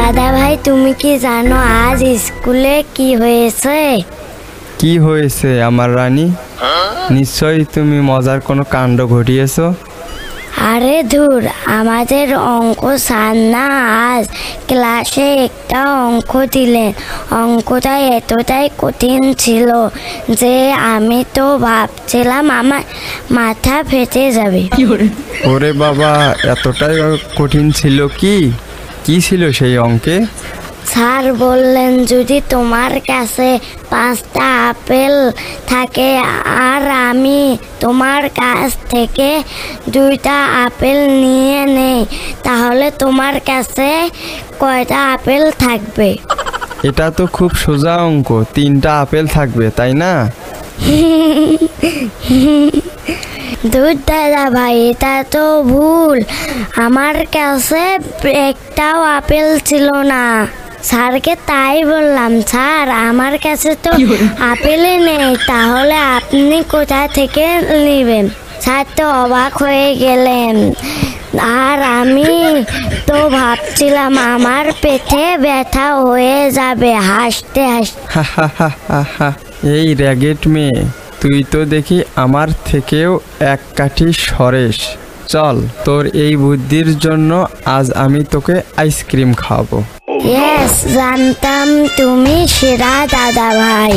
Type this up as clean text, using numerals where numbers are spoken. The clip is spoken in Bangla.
দাদা ভাই, তুমি কি জানো আজ স্কুলে কি হয়েছে? কি হয়েছে আমার রানী? নিশ্চয়ই তুমি মজার কোনো কাণ্ড ঘটিয়েছো। আরে ধুর, আমাদের অঙ্ক স্যার না আজ ক্লাসে একটা অঙ্ক দিলেন। অঙ্কটা এতটাই কঠিন ছিল যে আমি তো ভাবছিলাম আমার মাথা ফেটে যাবে। ওরে বাবা, এতটাই কঠিন ছিল? কি ছিল সেই অঙ্কে? স্যার বললেন, যদি তোমার কাছে 5টা আপেল থাকে আর আমি তোমার কাছ থেকে 2টা আপেল নিয়ে নেই, তাহলে তোমার কাছে কয়টা আপেল থাকবে? এটা তো খুব সোজা অঙ্ক, 3টা আপেল থাকবে, তাই না? দুধ দাদা ভাই, এটা তো ভুল। আমার কাছে একটাও আপেল ছিল না। স্যারকে তাই বললাম, স্যার আমার কাছে তো আপেলই নেই, তাহলে আপনি কোথা থেকে নেবেন? স্যার তো অবাক হয়ে গেলেন, আর আমি তো ভাবছিলাম আমার পেটে ব্যথা হয়ে যাবে হাসতে হাসতে। এই র্যাগেট মেয়ে, তুই তো দেখি আমার থেকেও এক কাঠি সরেস। চল, তোর এই বুদ্ধির জন্য আজ আমি তোকে আইসক্রিম খাওয়াবো। ইয়েস, জানতাম তুমি সেরা দাদা ভাই।